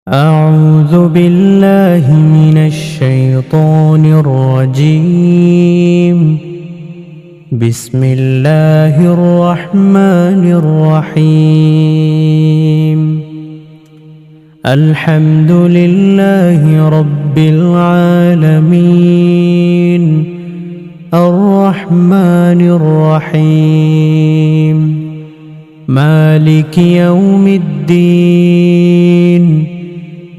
أعوذ بالله من الشيطان الرجيم. بسم الله الرحمن الرحيم. الحمد لله رب العالمين الرحمن الرحيم مالك يوم الدين.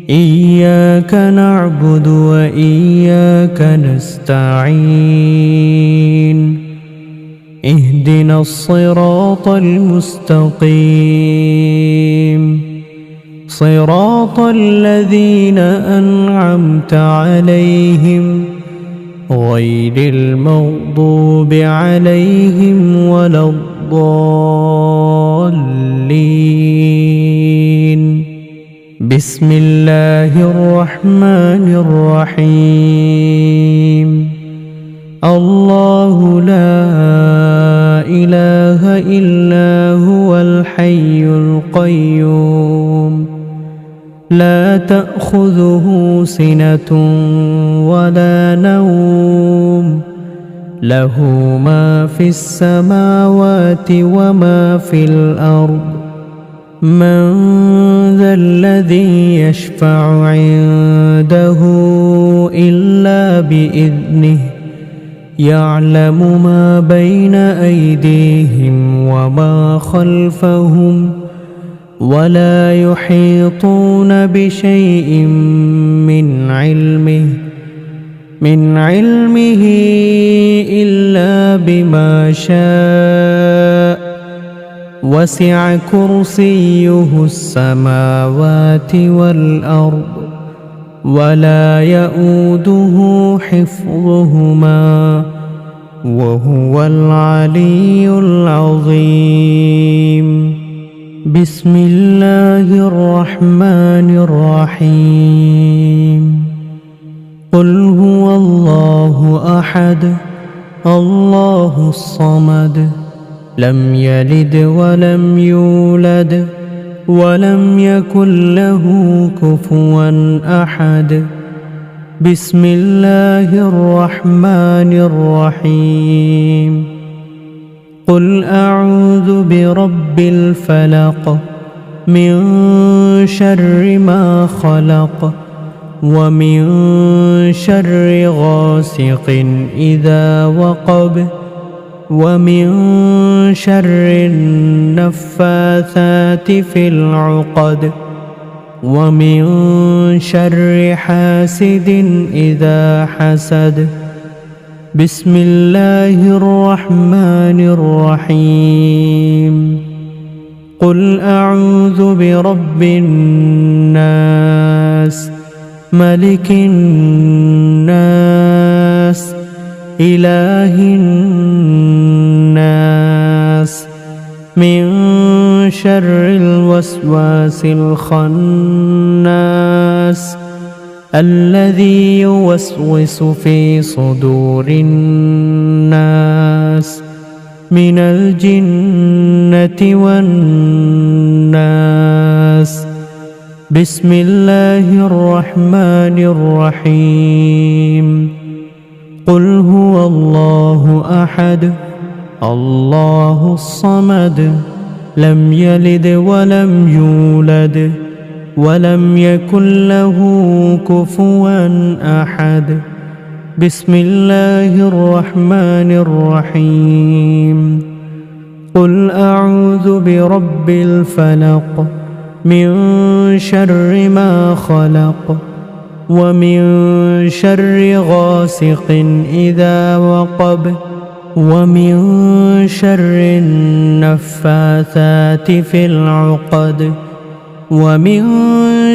إياك نعبد وإياك نستعين. اهدنا الصراط المستقيم صراط الذين أنعمت عليهم غير المغضوب عليهم ولا الضالين. بسم الله الرحمن الرحيم. الله لا إله إلا هو الحي القيوم لا تأخذه سنة ولا نوم له ما في السماوات وما في الأرض. من ذا الذي يشفع عنده إلا بإذنه يعلم ما بين أيديهم وما خلفهم ولا يحيطون بشيء من علمه إلا بما شاء. وسع كرسيه السماوات والأرض ولا يؤوده حفظهما وهو العلي العظيم. بسم الله الرحمن الرحيم. قل هو الله أحد الله الصمد لم يلد ولم يولد ولم يكن له كفوا أحد. بسم الله الرحمن الرحيم. قل أعوذ برب الفلق من شر ما خلق ومن شر غاسق إذا وقب ومن شر النفاثات في العقد ومن شر حاسد إذا حسد. بسم الله الرحمن الرحيم. قل أعوذ برب الناس ملك الناس إله الناس من شر الوسواس الخناس الذي يوسوس في صدور الناس من الجنة والناس. بسم الله الرحمن الرحيم. قل هو الله أحد الله الصمد لم يلد ولم يولد ولم يكن له كفوا أحد. بسم الله الرحمن الرحيم. قل أعوذ برب الفلق من شر ما خلق ومن شر غاسق إذا وقب ومن شر النفاثات في العقد ومن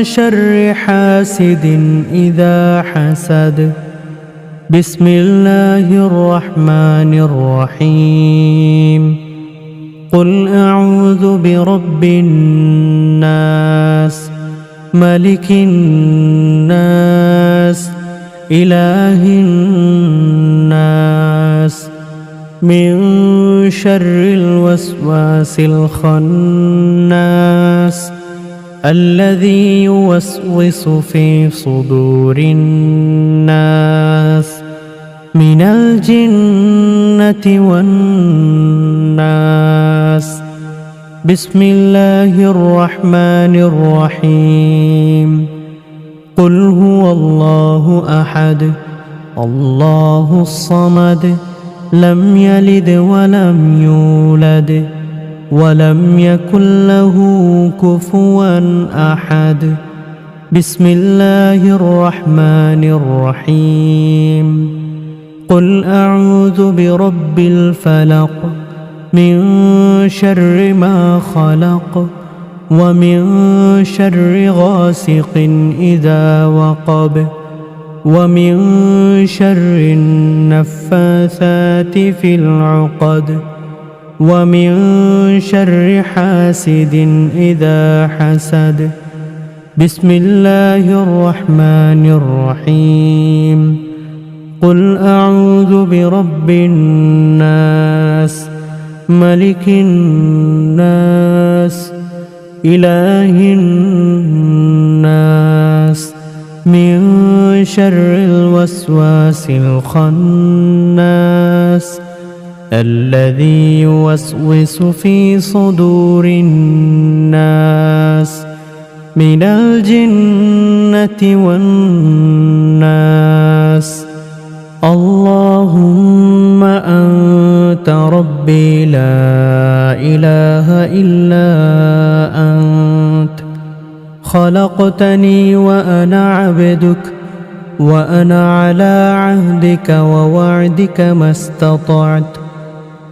شر حاسد إذا حسد. بسم الله الرحمن الرحيم. قل أعوذ برب الناس ملك الناس إله الناس من شر الوسواس الخناس الذي يوسوس في صدور الناس من الجنة والناس. بسم الله الرحمن الرحيم. قل هو الله أحد الله الصمد لم يلد ولم يولد ولم يكن له كفوا أحد. بسم الله الرحمن الرحيم. قل أعوذ برب الفلق من شر ما خلق ومن شر غاسق إذا وقب ومن شر النفاثات في العقد ومن شر حاسد إذا حسد. بسم الله الرحمن الرحيم. قل أعوذ برب الناس ملك الناس إله الناس من شر الوسواس الخناس الذي يوسوس في صدور الناس من الجنة والناس. اللهم أنت ربي لا إله إلا أنت خلقتني وأنا عبدك وأنا على عهدك ووعدك ما استطعت.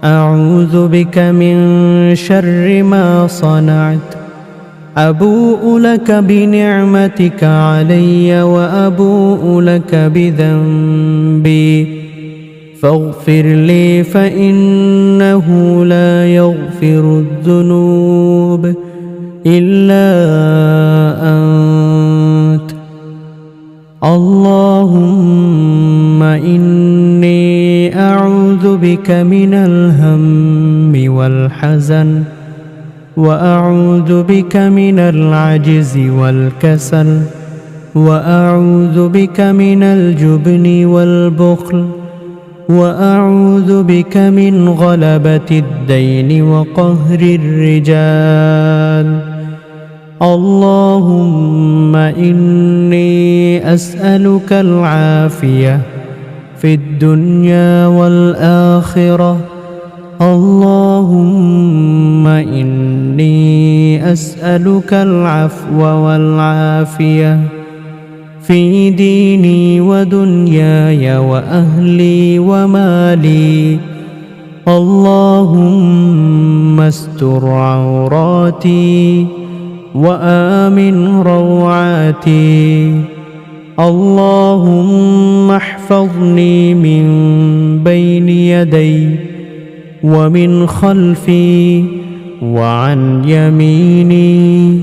أعوذ بك من شر ما صنعت. أبوء لك بنعمتك علي وأبوء لك بذنبي فاغفر لي فإنه لا يغفر الذنوب إلا أنت. اللهم إني أعوذ بك من الهم والحزن وأعوذ بك من العجز والكسل وأعوذ بك من الجبن والبخل وأعوذ بك من غلبة الدين وقهر الرجال. اللهم إني أسألك العافية في الدنيا والآخرة. اللهم إني أسألك العفو والعافية في ديني ودنياي وأهلي ومالي. اللهم استر عوراتي وآمن روعاتي. اللهم احفظني من بين يدي ومن خلفي وعن يميني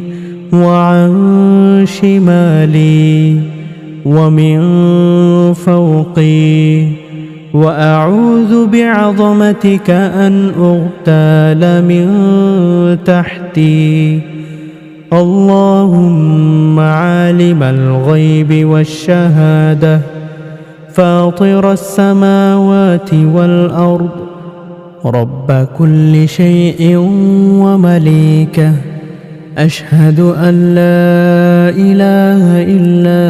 وعن شمالي ومن فوقي. وأعوذ بعظمتك أن أغتال من تحتي. اللهم عالم الغيب والشهادة فاطر السماوات والأرض رب كل شيء ومليكه. أشهد أن لا إله إلا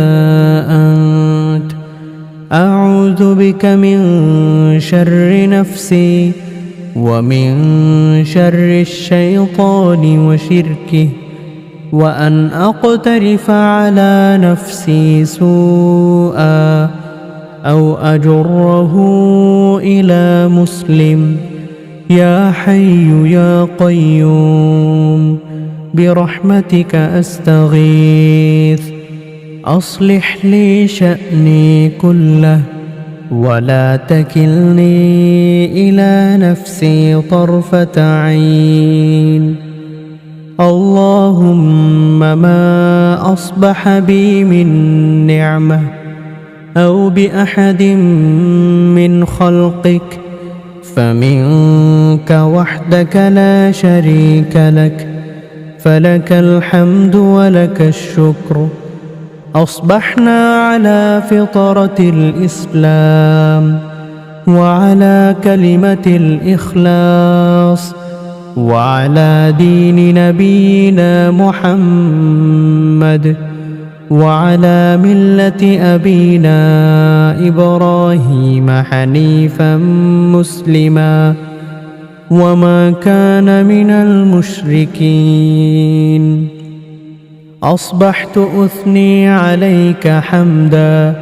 أنت. أعوذ بك من شر نفسي ومن شر الشيطان وشركه وأن أقترف على نفسي سوءا أو أجره إلى مسلم. يا حي يا قيوم برحمتك أستغيث. أصلح لي شأني كله ولا تكلني إلى نفسي طرفة عين. اللهم ما أصبح بي من نعمة أو بأحد من خلقك فمنك وحدك لا شريك لك، فلك الحمد ولك الشكر. أصبحنا على فطرة الإسلام وعلى كلمة الإخلاص وعلى دين نبينا محمد وعلى ملة أبينا إبراهيم حنيفا مسلما وما كان من المشركين. أصبحت أثني عليك حمدا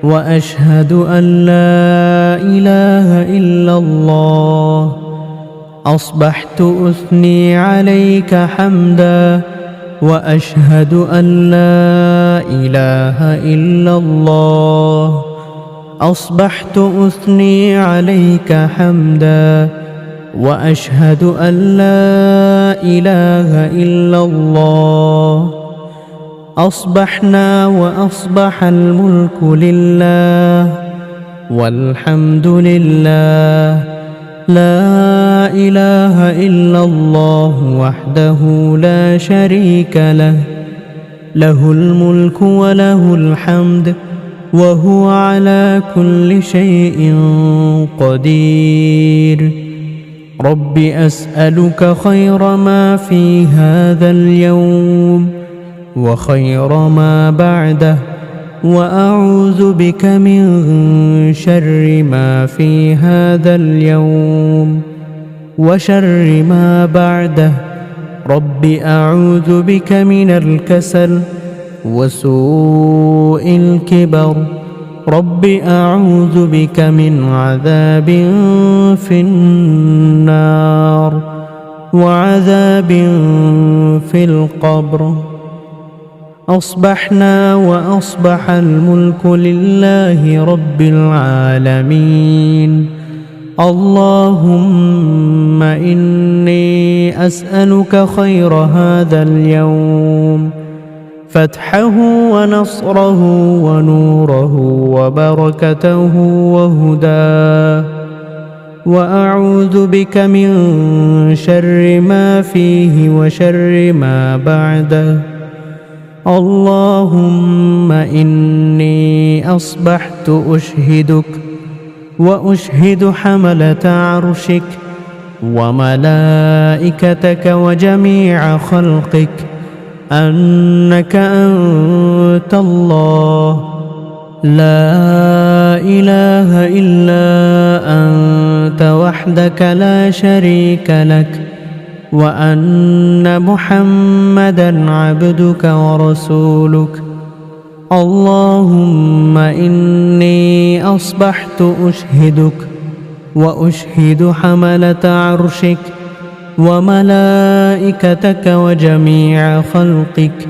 وأشهد أن لا إله إلا الله. أصبحت أثني عليك حمدا وأشهد أن لا إله إلا الله. أصبحت أثني عليك حمدا وأشهد أن لا إله إلا الله. أصبحنا وأصبح الملك لله والحمد لله، لا إله إلا الله وحده لا شريك له، له الملك وله الحمد وهو على كل شيء قدير. رب أسألك خير ما في هذا اليوم وخير ما بعده، وأعوذ بك من شر ما في هذا اليوم وشر ما بعده. رب أعوذ بك من الكسل وسوء الكبر. رب أعوذ بك من عذاب في النار وعذاب في القبر. أصبحنا وأصبح الملك لله رب العالمين. اللهم إني أسألك خير هذا اليوم، فتحه ونصره ونوره وبركته وهداه، وأعوذ بك من شر ما فيه وشر ما بعده. اللهم إني أصبحت أشهدك وأشهد حملة عرشك وملائكتك وجميع خلقك أنك أنت الله، لا إله إلا أنت وحدك لا شريك لك، وأن محمدًا عبدك ورسولك. اللهم إني أصبحت أشهدك وأشهد حملة عرشك وملائكتك وجميع خلقك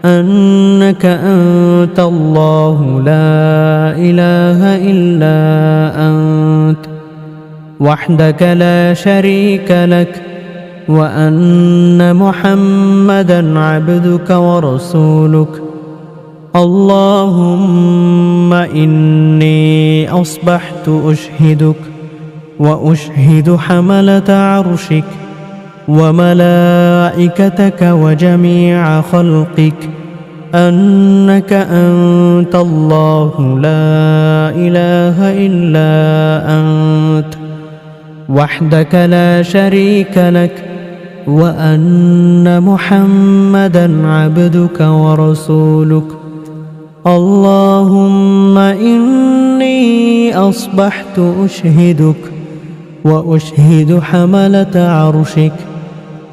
أنك أنت الله، لا إله إلا أنت وحدك لا شريك لك، وأن محمدًا عبدك ورسولك. اللهم إني أصبحت أشهدك وأشهد حملة عرشك وملائكتك وجميع خلقك أنك أنت الله، لا إله إلا أنت وحدك لا شريك لك، وأن محمدًا عبدك ورسولك. اللهم إني أصبحت أشهدك وأشهد حملة عرشك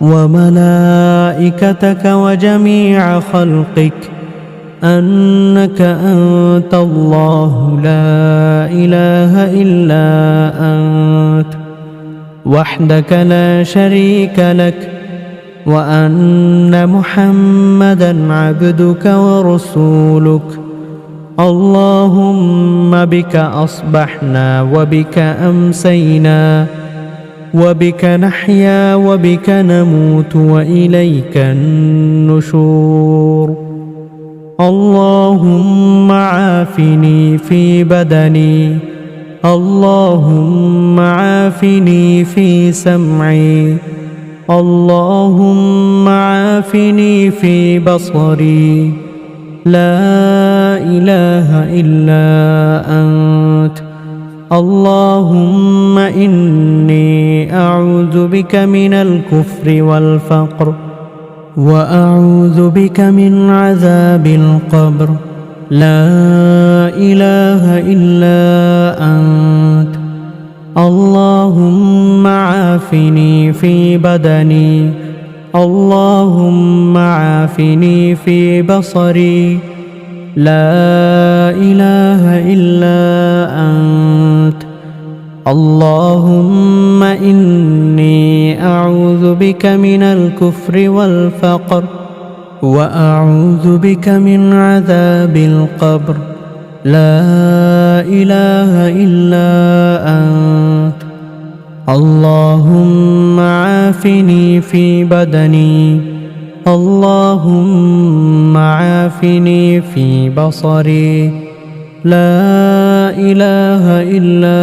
وملائكتك وجميع خلقك أنك أنت الله، لا إله إلا أنت وحدك لا شريك لك، وأن محمدًا عبدك ورسولك. اللهم بك أصبحنا وبك أمسينا وبك نحيا وبك نموت وإليك النشور. اللهم عافني في بدني، اللهم عافني في سمعي، اللهم عافني في بصري لا إله إلا أنت اللهم إني أعوذ بك من الكفر والفقر وأعوذ بك من عذاب القبر لا إله إلا أنت اللهم عافني في بدني اللهم عافني في بصري لا إله إلا أنت اللهم إني أعوذ بك من الكفر والفقر وأعوذ بك من عذاب القبر لا إله إلا أنت اللهم عافني في بدني اللهم عافني في بصري لا إله إلا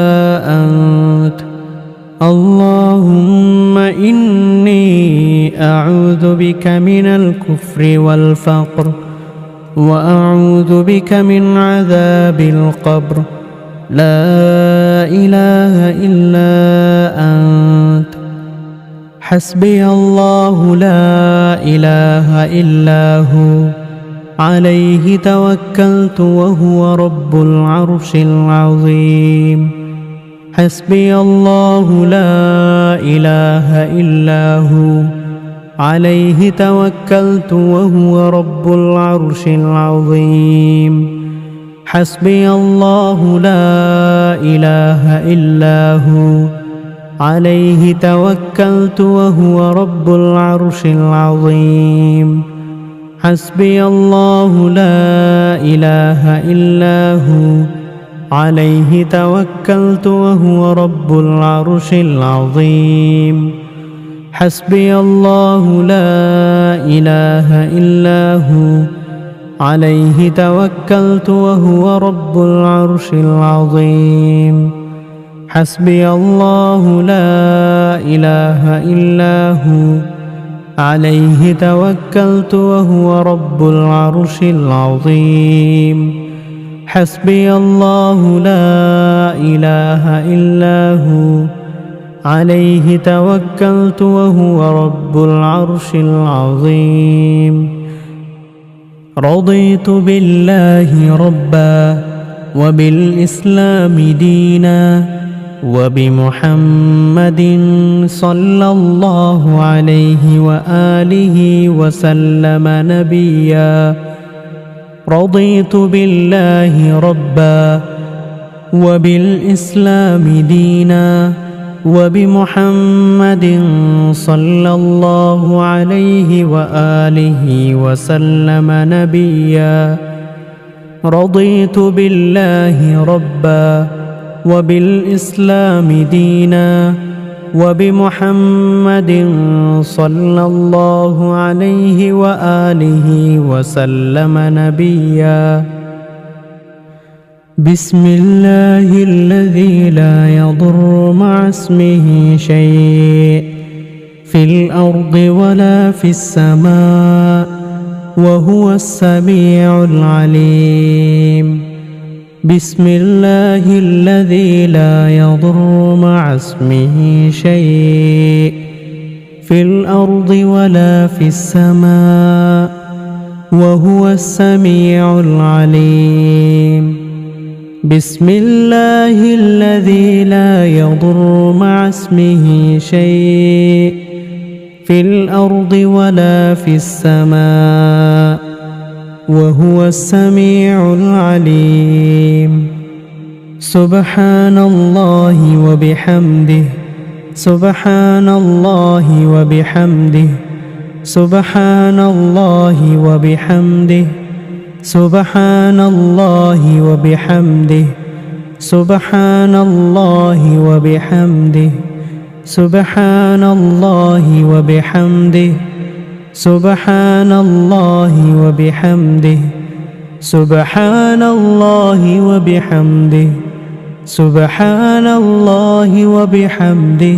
أنت اللهم إني أعوذ بك من الكفر والفقر وأعوذ بك من عذاب القبر لا إله إلا أنت حسبي الله لا إله إلا هو عليه توكلت وهو رب العرش العظيم حسبي الله لا إله إلا هو عليه توكلت وهو رب العرش العظيم حسبي الله لا إله إلا هو عليه توكلت وهو رب العرش العظيم حسبي الله لا إله إلا هو عليه توكلت وهو رب العرش العظيم حسبي الله لا إله إلا هو عليه توكلت وهو رب العرش العظيم حسبي الله لا إله إلا هو عليه توكلت وهو رب العرش العظيم حسبي الله لا إله إلا هو عليه توكلت وهو رب العرش العظيم رضيت بالله ربا وبالإسلام دينا وبمحمد صلى الله عليه وآله وسلم نبيا رضيت بالله ربا وبالإسلام دينا وبمحمد صلى الله عليه وآله وسلم نبيا رضيت بالله ربا وبالإسلام دينا وبمحمد صلى الله عليه وآله وسلم نبيا بسم الله الذي لا يضر مع اسمه شيء في الأرض ولا في السماء وهو السميع العليم بسم الله الذي لا يضر مع اسمه شيء في الأرض ولا في السماء وهو السميع العليم بسم الله الذي لا يضر مع اسمه شيء في الأرض ولا في السماء وهو السميع العليم سبحان الله وبحمده سبحان الله وبحمده سبحان الله وبحمده سبحان الله وبحمده سبحان الله وبحمده سبحان الله وبحمده سبحان الله وبحمده سبحان الله وبحمده سبحان الله وبحمده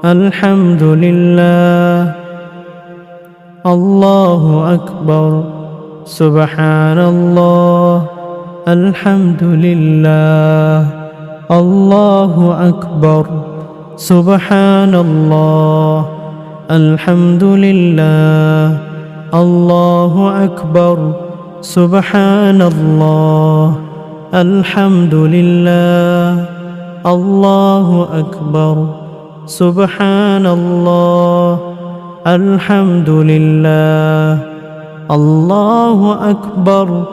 الحمد لله الله أكبر سبحان الله الحمد لله الله أكبر سبحان الله الحمد لله الله أكبر سبحان الله الحمد لله الله أكبر سبحان الله الحمد لله الله أكبر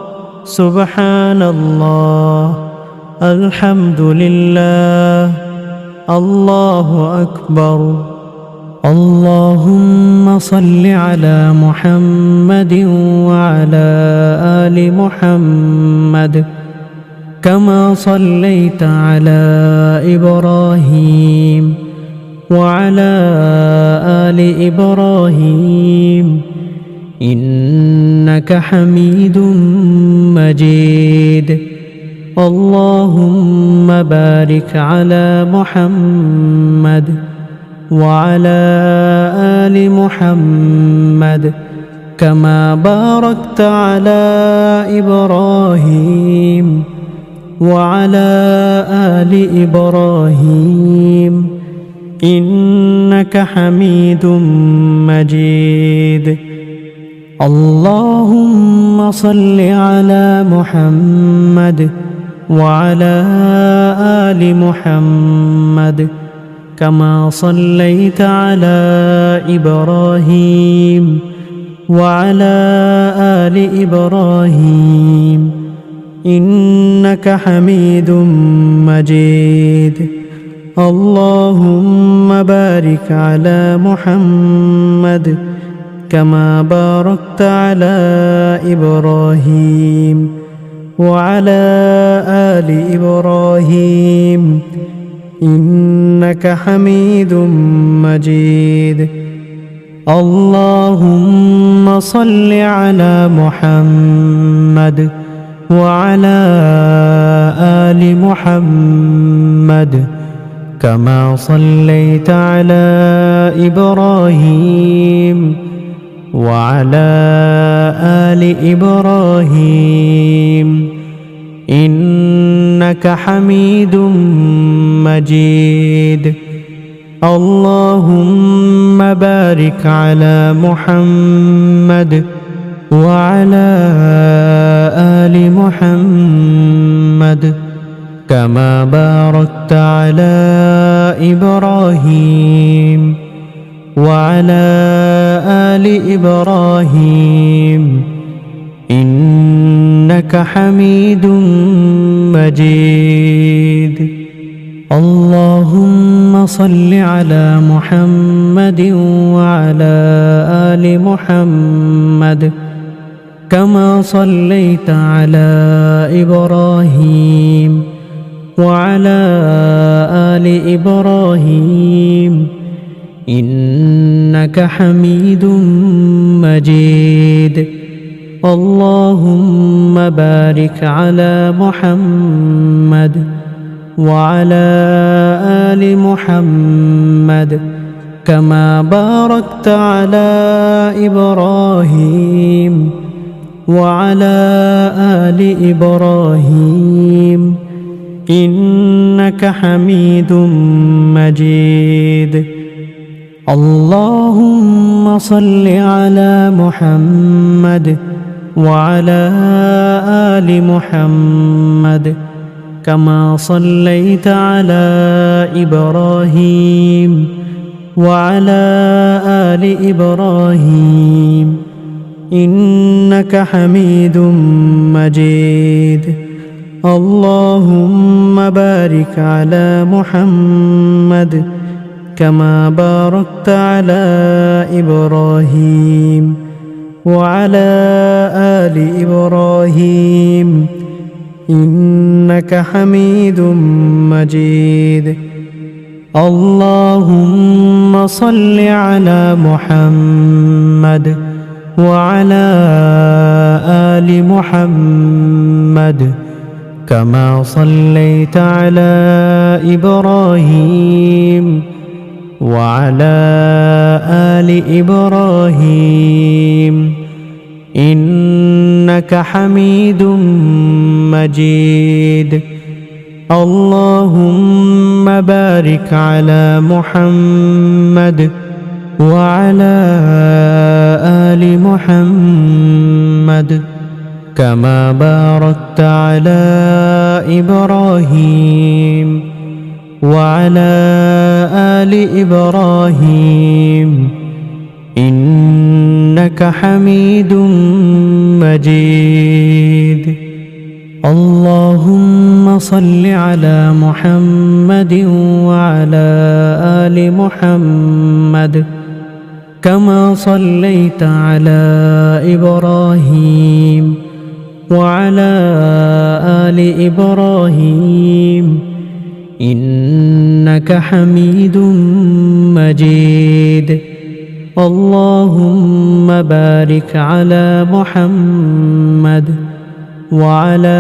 سبحان الله الحمد لله الله أكبر اللهم صل على محمد وعلى آل محمد كما صليت على إبراهيم وعلى آل إبراهيم إنك حميد مجيد اللهم بارك على محمد وعلى آل محمد كما باركت على إبراهيم وعلى آل إبراهيم إنك حميد مجيد اللهم صل على محمد وعلى آل محمد كما صليت على إبراهيم وعلى آل إبراهيم إنك حميد مجيد اللهم بارك على محمد كما باركت على إبراهيم وعلى آل إبراهيم إنك حميد مجيد اللهم صل على محمد وعلى آل محمد كما صليت على إبراهيم وعلى آل إبراهيم إنك حميد مجيد اللهم بارك على محمد وعلى آل محمد كما باركت على إبراهيم وعلى آل إبراهيم إنك حميد مجيد اللهم صل على محمد وعلى آل محمد كما صليت على إبراهيم وعلى آل إبراهيم إنك حميد مجيد اللهم بارك على محمد وعلى آل محمد كما باركت على إبراهيم وعلى آل إبراهيم إنك حميد مجيد اللهم صل على محمد وعلى آل محمد كما صليت على إبراهيم وعلى آل إبراهيم إنك حميد مجيد اللهم بارك على محمد كما باركت على إبراهيم وعلى آل إبراهيم إنك حميد مجيد اللهم صل على محمد وعلى آل محمد كما صليت على إبراهيم وعلى آل إبراهيم إنك حميد مجيد اللهم بارك على محمد وعلى آل محمد كما باركت على إبراهيم وعلى آل إبراهيم إنك حميد مجيد اللهم صل على محمد وعلى آل محمد كما صليت على إبراهيم وعلى آل إبراهيم إنك حميد مجيد اللهم بارك على محمد وعلى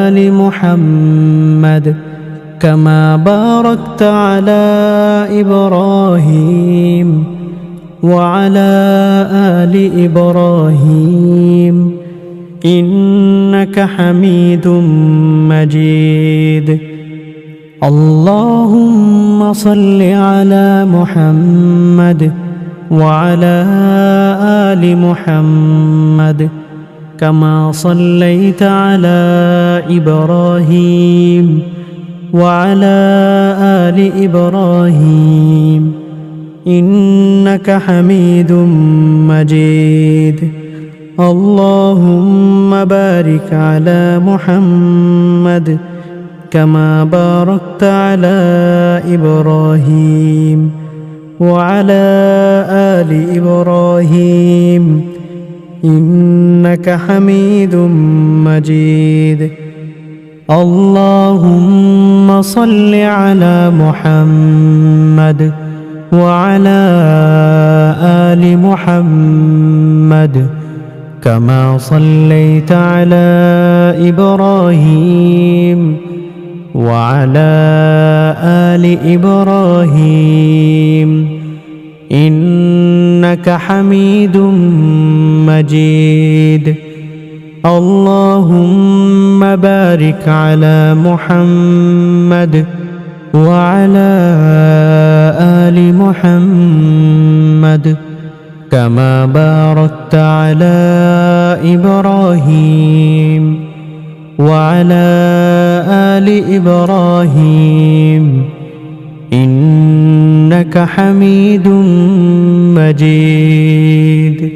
آل محمد كما باركت على إبراهيم وعلى آل إبراهيم إنك حميد مجيد اللهم صل على محمد وعلى آل محمد كما صليت على إبراهيم وعلى آل إبراهيم إنك حميد مجيد اللهم بارك على محمد كما باركت على إبراهيم وعلى آل إبراهيم إنك حميد مجيد اللهم صل على محمد وعلى آل محمد كما صليت على إبراهيم وعلى آل إبراهيم إنك حميد مجيد اللهم بارك على محمد وعلى آل محمد كما باركت على إبراهيم وعلى آل إبراهيم إنك حميد مجيد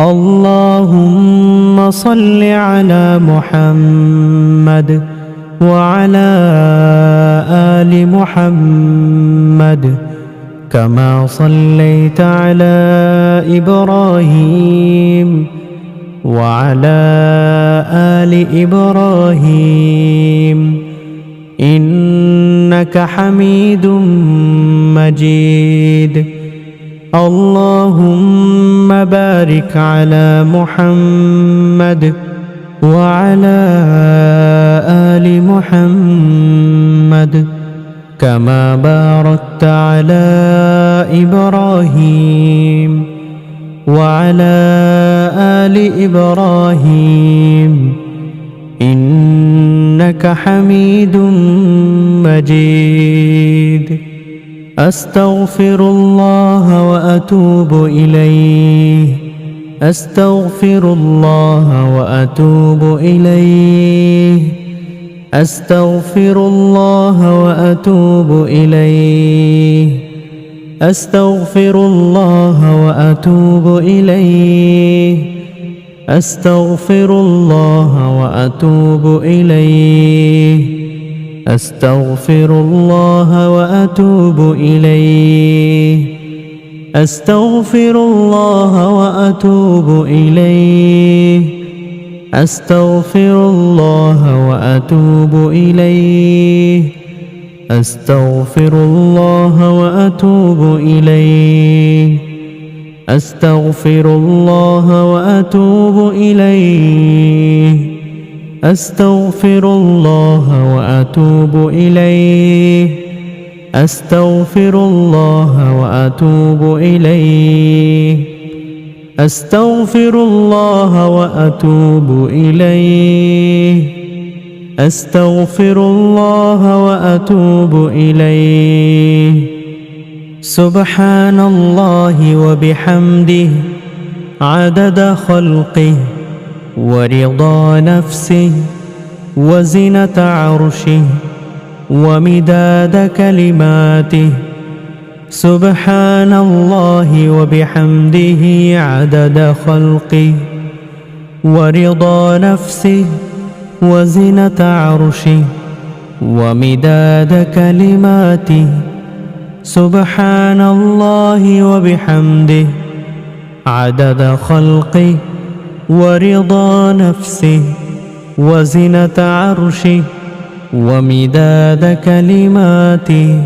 اللهم صل على محمد وعلى آل محمد كما صليت على إبراهيم وعلى آل إبراهيم إنك حميد مجيد اللهم بارك على محمد وعلى آل محمد كما باركت على إبراهيم وعلى آل إبراهيم إنك حميد مجيد أستغفر الله وأتوب إليه أستغفر الله وأتوب إليه أستغفر الله وأتوب إليه أستغفر الله وأتوب إليه أستغفر الله وأتوب إليه أستغفر الله وأتوب إليه أستغفر الله وأتوب إليه أستغفر الله وأتوب إليه أستغفر الله وأتوب إليه أستغفر الله وأتوب إليه أستغفر الله وأتوب إليه أستغفر الله وأتوب إليه أستغفر الله وأتوب إليه أستغفر الله وأتوب إليه سبحان الله وبحمده عدد خلقه ورضا نفسه وزنة عرشه ومداد كلماته سبحان الله وبحمده عدد خلقه ورضا نفسه وزنة عرشه ومداد كلماته سبحان الله وبحمده عدد خلقه ورضا نفسه وزنة عرشه ومداد كلماته